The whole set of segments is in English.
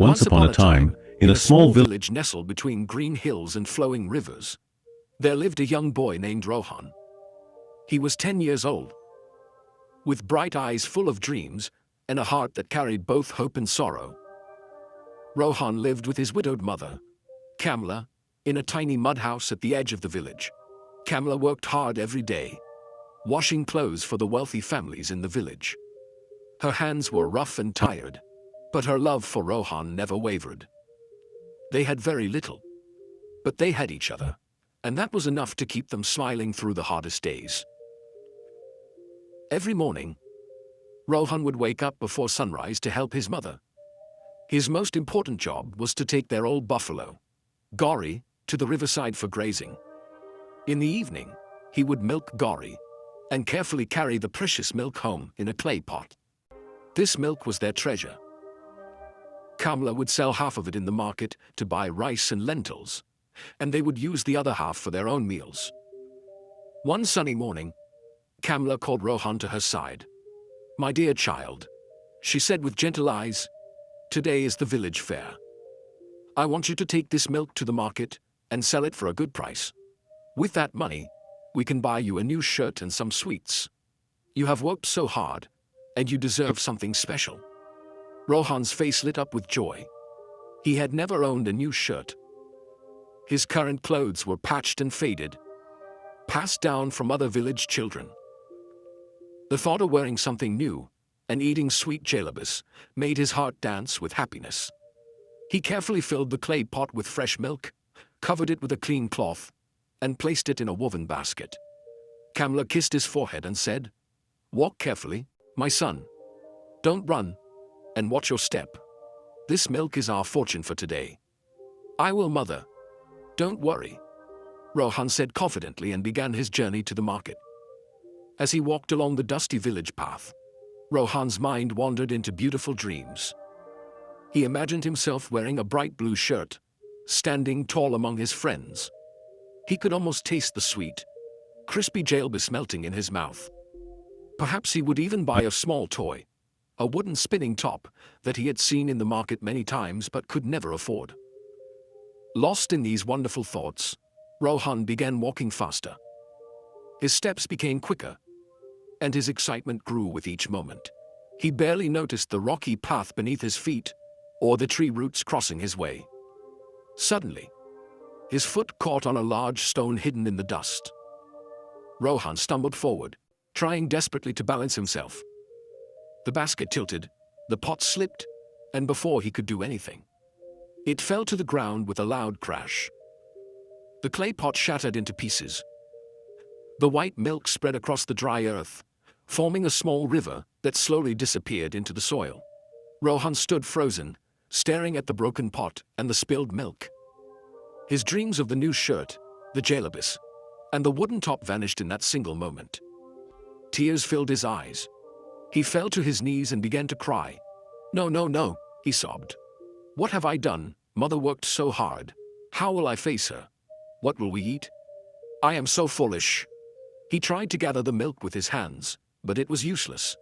Once upon a time, in a small village. Village nestled between green hills and flowing rivers, there lived a young boy named Rohan. He was 10 years old. With bright eyes full of dreams and a heart that carried both hope and sorrow, Rohan lived with his widowed mother, Kamla, in a tiny mud house at the edge of the village. Kamla worked hard every day, washing clothes for the wealthy families in the village. Her hands were rough and tired, but her love for Rohan never wavered. They had very little, but they had each other, and that was enough to keep them smiling through the hardest days. Every morning, Rohan would wake up before sunrise to help his mother. His most important job was to take their old buffalo, Gauri, to the riverside for grazing. In the evening, he would milk Gauri and carefully carry the precious milk home in a clay pot. This milk was their treasure. Kamla would sell half of it in the market to buy rice and lentils, and they would use the other half for their own meals. One sunny morning, Kamla called Rohan to her side. "My dear child," she said with gentle eyes, "today is the village fair. I want you to take this milk to the market and sell it for a good price. With that money, we can buy you a new shirt and some sweets. You have worked so hard, and you deserve something special." Rohan's face lit up with joy. He had never owned a new shirt. His current clothes were patched and faded, passed down from other village children. The thought of wearing something new and eating sweet jalebis made his heart dance with happiness. He carefully filled the clay pot with fresh milk, covered it with a clean cloth, and placed it in a woven basket. Kamla kissed his forehead and said, "Walk carefully, my son. Don't run, and watch your step. This milk is our fortune for today." "I will, mother. Don't worry," Rohan said confidently and began his journey to the market. As he walked along the dusty village path, Rohan's mind wandered into beautiful dreams. He imagined himself wearing a bright blue shirt, standing tall among his friends. He could almost taste the sweet, crispy jalebis melting in his mouth. Perhaps he would even buy a small toy, a wooden spinning top that he had seen in the market many times but could never afford. Lost in these wonderful thoughts, Rohan began walking faster. His steps became quicker, and his excitement grew with each moment. He barely noticed the rocky path beneath his feet or the tree roots crossing his way. Suddenly, his foot caught on a large stone hidden in the dust. Rohan stumbled forward, trying desperately to balance himself. The basket tilted, the pot slipped, and before he could do anything, it fell to the ground with a loud crash. The clay pot shattered into pieces. The white milk spread across the dry earth, forming a small river that slowly disappeared into the soil. Rohan stood frozen, staring at the broken pot and the spilled milk. His dreams of the new shirt, the jalebis, and the wooden top vanished in that single moment. Tears filled his eyes. He fell to his knees and began to cry. "No, no, no," he sobbed. "What have I done? Mother worked so hard. How will I face her? What will we eat? I am so foolish." He tried to gather the milk with his hands, but it was useless.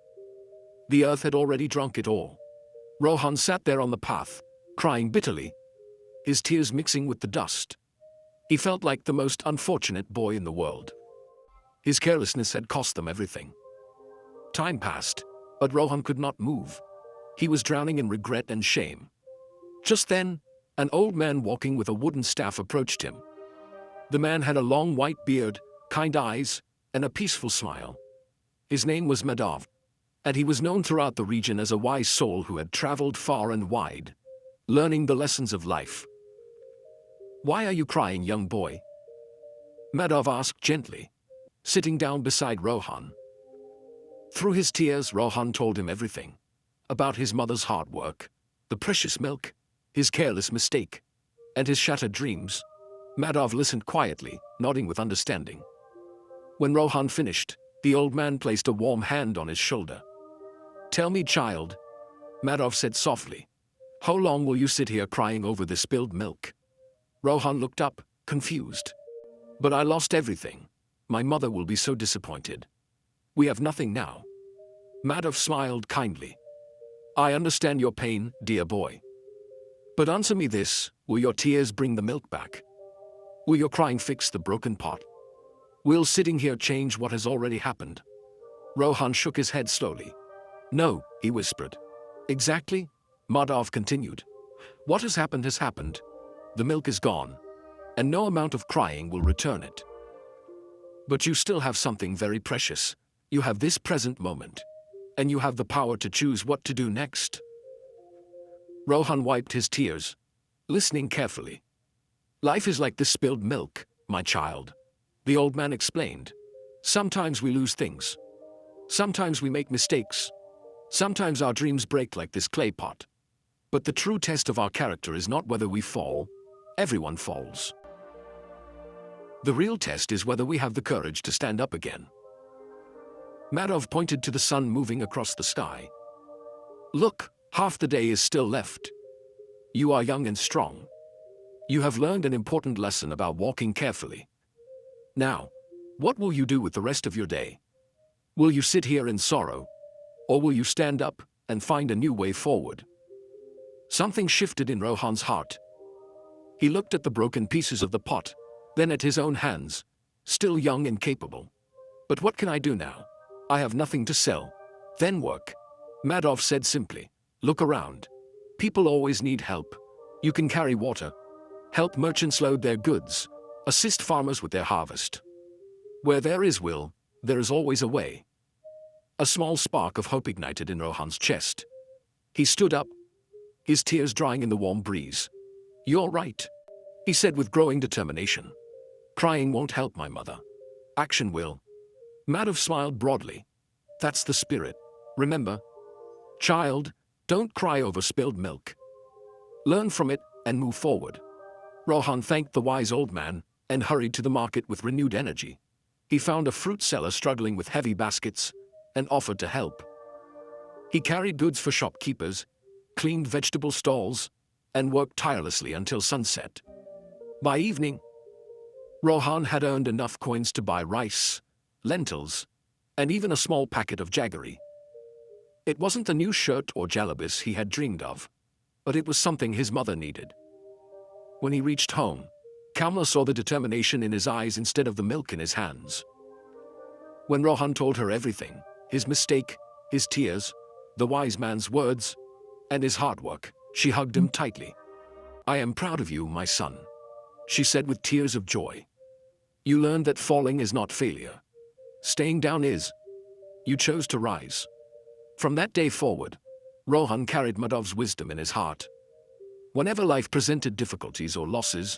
The earth had already drunk it all. Rohan sat there on the path, crying bitterly, his tears mixing with the dust. He felt like the most unfortunate boy in the world. His carelessness had cost them everything. Time passed, but Rohan could not move. He was drowning in regret and shame. Just then, an old man walking with a wooden staff approached him. The man had a long white beard, kind eyes, and a peaceful smile. His name was Madhav, and he was known throughout the region as a wise soul who had traveled far and wide, learning the lessons of life. "Why are you crying, young boy?" Madhav asked gently, sitting down beside Rohan. Through his tears, Rohan told him everything about his mother's hard work, the precious milk, his careless mistake, and his shattered dreams. Madhav listened quietly, nodding with understanding. When Rohan finished, the old man placed a warm hand on his shoulder. "Tell me, child," Madhav said softly, "how long will you sit here crying over the spilled milk?" Rohan looked up, confused. "But I lost everything. My mother will be so disappointed. We have nothing now." Madhav smiled kindly. "I understand your pain, dear boy. But answer me this, will your tears bring the milk back? Will your crying fix the broken pot? Will sitting here change what has already happened? Rohan shook his head slowly. No, he whispered. Exactly? Madhav continued. What has happened has happened. The milk is gone, and no amount of crying will return it. But you still have something very precious. You have this present moment, and you have the power to choose what to do next. Rohan wiped his tears, listening carefully. Life is like this spilled milk, my child, the old man explained. Sometimes we lose things. Sometimes we make mistakes. Sometimes our dreams break like this clay pot. But the true test of our character is not whether we fall. Everyone falls. The real test is whether we have the courage to stand up again. Madhav pointed to the sun moving across the sky. Look, half the day is still left. You are young and strong. You have learned an important lesson about walking carefully. Now, what will you do with the rest of your day? Will you sit here in sorrow? Or will you stand up and find a new way forward? Something shifted in Rohan's heart. He looked at the broken pieces of the pot, then at his own hands, still young and capable. But what can I do now? I have nothing to sell. Then work. Madhav said simply. Look around. People always need help. You can carry water, help merchants load their goods, assist farmers with their harvest. Where there is will, there is always a way. A small spark of hope ignited in Rohan's chest. He stood up, his tears drying in the warm breeze. You're right, he said with growing determination. Crying won't help my mother. Action will. Madhav smiled broadly. That's the spirit. Remember, child, don't cry over spilled milk. Learn from it and move forward. Rohan thanked the wise old man and hurried to the market with renewed energy. He found a fruit seller struggling with heavy baskets and offered to help. He carried goods for shopkeepers, cleaned vegetable stalls, and worked tirelessly until sunset. By evening, Rohan had earned enough coins to buy rice, lentils, and even a small packet of jaggery. It wasn't the new shirt or jalabis he had dreamed of, but it was something his mother needed. When he reached home, Kamla saw the determination in his eyes instead of the milk in his hands. When Rohan told her everything, his mistake, his tears, the wise man's words, and his hard work, she hugged him tightly. I am proud of you, my son, she said with tears of joy. You learned that falling is not failure. Staying down is. You chose to rise. From that day forward, Rohan carried Madhav's wisdom in his heart. Whenever life presented difficulties or losses,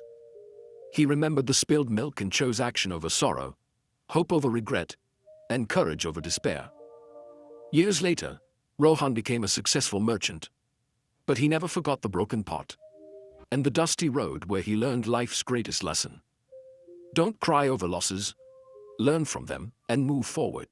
he remembered the spilled milk and chose action over sorrow, hope over regret, and courage over despair. Years later, Rohan became a successful merchant. But he never forgot the broken pot and the dusty road where he learned life's greatest lesson. Don't cry over losses, learn from them, and move forward.